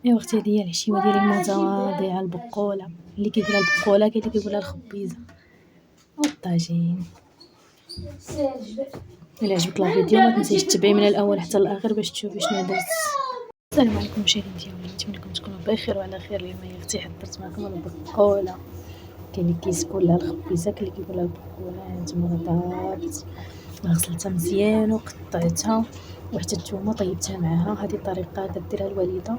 ايوا اختي هذه هي الحشيمه ديالي المتواضعه البقوله، اللي كيقولها البقوله كاين اللي كيقولها الخبيزه والطاجين. الا عجبك الفيديو ما تنسيش تتبعي من الاول حتى الاخر باش تشوفي شنو درت. السلام عليكم مشاهدين ديالي، نتمنى لكم تكونوا بخير وعلى خير. اليوم يا اختي حضرت معكم البقوله، كاين اللي كيقول لها الخبيزه، كاين اللي كيقول لها البقوله. هانتوما ضربت غسلتها مزيان وقطعتها، وحتى الثومه طيبتها معاها. هذه الطريقه كديرها الوالده،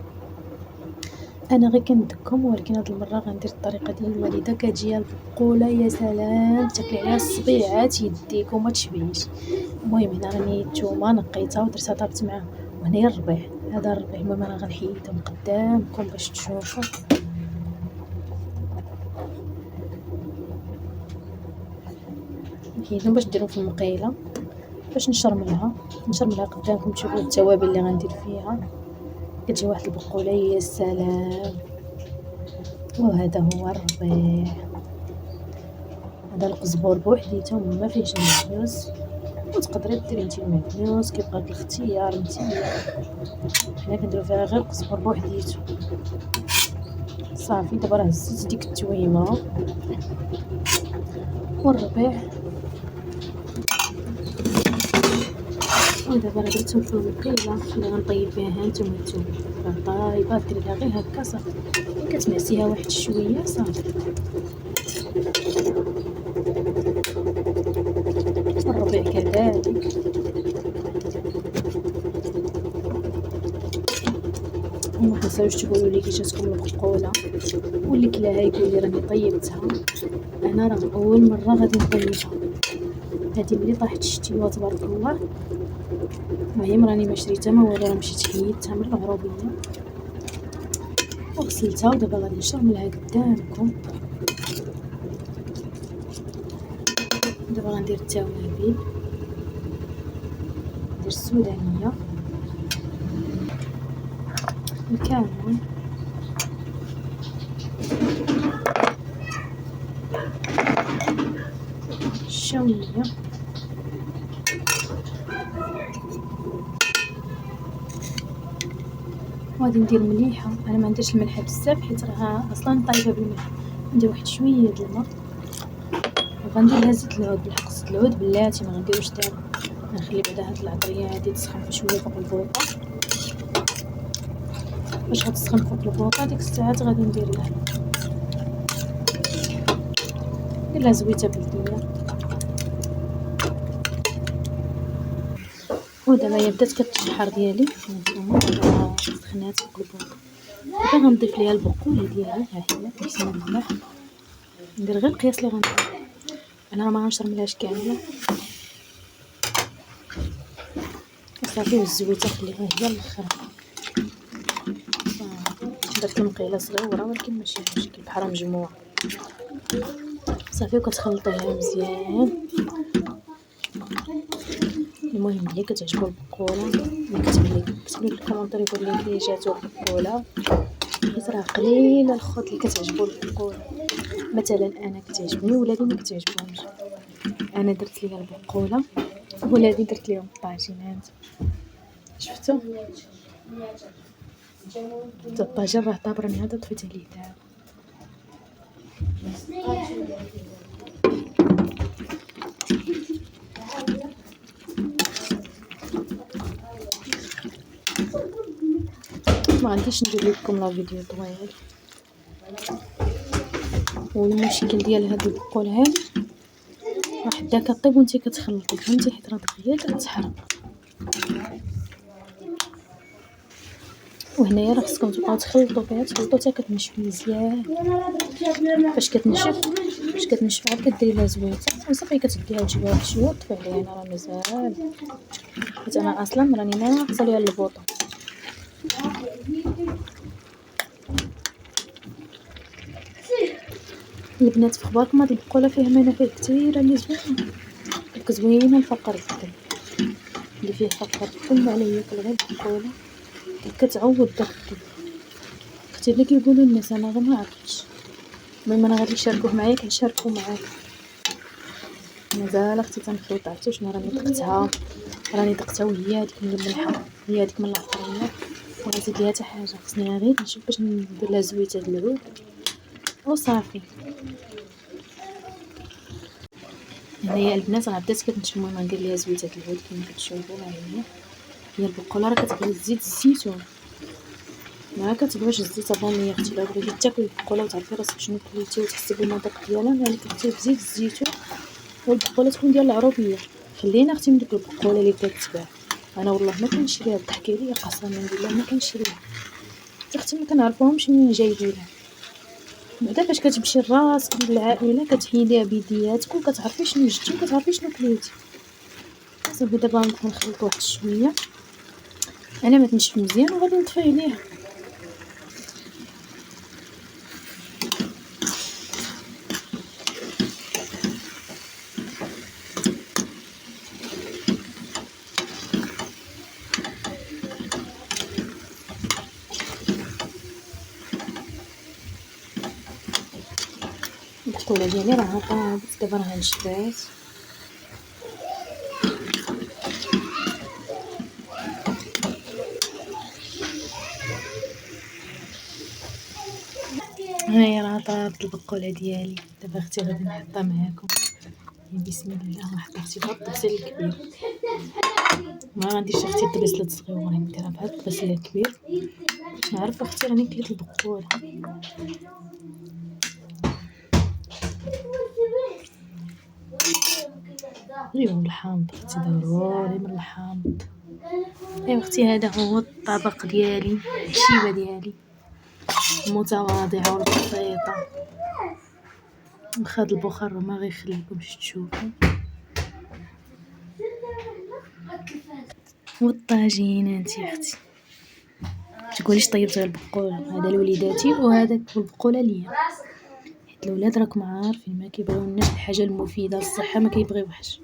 انا غير كندكم، ولكن هاد المره غندير الطريقه ديال الوالده. كتجي البقوله يا سلام، تاكلي عليها الصبيعات يديك وما تشبعيش. المهم هنا راني الثومه نقيتها ودرتها طابت معاها، وهنايا الربيع، هذا الربيع. المهم انا غنحيدهم قدامكم باش تشوفوا. نحيدهم باش نديرهم في المقيله، باش نشرملها قدامكم تشوفوا التوابل اللي غندير فيها. كتجي واحد البقوله يا سلام. وهذا هو الربيع، هذا القزبور بوحديته ما فيهش المعدنوس، وتقدري ديري نتي المعدنوس كيبقى الاختيار نتيا. حنا كنديرو فيها غير القزبر بوحديته. صافي دابا راه هزيت ديك التويمه والربيع، ودابا راه درتهم في المقيله اللي غنطيب بها هانتوما. الثومه راه طايبه، ديري لها غير هكا صافي، كتنعسيها واحد شويه صافي. الربيع كذلك. وما تنساوش تقولوا لي كي جاتكم البقوله، واللي كلاها يقول لي راني طيبتها. انا راه اول مره غادي نطيبها، هذه ملي طاحت الشتيوه تبارك الله. المهم راني ما شريتها ما والو، راه مشيت حيدتها من العروبيه وغسلتها، ودابا غادي نشرملها قدامكم. دابا غندير التوابل، ندير السودانيه، الكمون، الشاويه، وغادي ندير مليحه. انا ما نديرش الملح بزاف حيت راه اصلا طايبه بالملح. ندير واحد شويه د الماء، وغندير لها زيت العود، بالحق زيت العود بلاتي ما غنديروش دابا. غنخلي بعدا هاد العطريه هادي تسخن شويه فوق البوطه. باش غتسخن فوق البوطه ديك الساعات غادي ندير لها زويته بلديه. ودابا هي بدات كتشحر ديالي، هانتوما دابا سخنات فوق البوطه. دابا غنضيف ليها البقوله ديالي، ها هي بسم الله. ندير غير القياس اللي غندير، انا ما غنشرملهاش كامله صافي. والزويته خليها هي الاخر صافي. درت المقيله صغيره ولكن ماشي مشكل بحال مجموعه صافي، وكتخلطيها مزيان. المهم ملي كتعجبو البقوله كتبوا لي في الكومونتير يقول لي كي جاتو البقوله، حيت راه قليله الخوت اللي كتعجبو البقوله. مثلا انا كتعجبني، ولادي ما كتعجبهمش. انا درت ليا البقوله، ولادي درت ليهم الطاجينات. شفتوا الطاجين راه طاب، راني عاد طفيت عليه دابا. ما عنديش ندير لكم لا فيديو طويل. والمشكل ديال هاد البقول هادي راه حدا كطيب وانتي كتخلطي، فهمتي، حيت راه دغيا كتحرق. وهنايا راه خصكم تبقاو تخلطوا فيها، تخلطوا حتى كتنشف مزيان. فاش كتنشف عاد كديري لها زويته وصافي، كتديها وتجيبيها واحد شويه وطفي عليها. انا راه مازال، حيت انا اصلا راني ناقصه ليها البوطه. البنات في اخباركم، هاد البقوله فيها منافع كثيره اللي زوينه، زوينه الفقر الدم اللي فيه فقر الدم على ياكل غير البقوله كتعوض داك الدم. اختي اللي كيقولوا الناس، انا غير ما عرفتش. المهم انا غادي نشاركوه معايا، كنشاركو معاك. مازال اختي تنخلط، عرفتوا شنو راني دقتها وهي هذيك من الملحه، هي هذيك من العطريه، ونزيد ليها حتى حاجه، خصني غير نشوف باش ندير لها زويته د العود وصافي. هنايا البنات راه بدات كتنشف، المهم ندير ليها زويته د العود كما كتشوفوا. هي البقوله راه كتبغي زيت الزيتون، ما كتبغيش الزيت الرومي. اختي الا بغيتي تاكلي البقوله وتعرفي راسك شنو كليتي وتحسي بالمذاق ديالها، ملي كديري بزيت الزيتون والبقوله تكون ديال العروبيه. خلينا اختي من ديك البقوله اللي كتباع، انا والله ما كنشريها، ضحكي عليا قسما بالله ما كنشريها، حتى اختي ما كنعرفوهمش منين جايبينها. بعدا فاش كتمشي لراسك بالعائله كتحيديها بيدياتك وكتعرفي شنو جبتي وكتعرفي شنو كليتي. صافي دابا غنبقى نخلط واحد شويه على ما تنشف مزيان وغادي نطفي عليها. البقوله ديالي راه طابت، دابا راه نشفات. هنايا راه طابت البقوله ديالي. دابا اختي غادي نحطها معاكم. بسم الله. واحد اختي بغات الطبسيل الكبير، ما غنديرش اختي الطبيسلات صغيورين، نديرها بحال الطبسيل الكبير باش نعرف اختي راني كليت البقوله. ايوا الحامض اختي ضروري من الحامض. ايوا اختي هذا هو الطبق ديالي، الشيبه ديالي المتواضعه والبسيطه. واخا هاد البخار ما غيخليكمش تشوفوا. والطاجينات يا اختي تقوليش طيبت غير البقوله، هذا لوليداتي وهذاك البقوله ليا، حيت الولاد راكم عارفين ما كيبغيوناش الحاجه المفيده للصحه، ما كيبغيوهاش.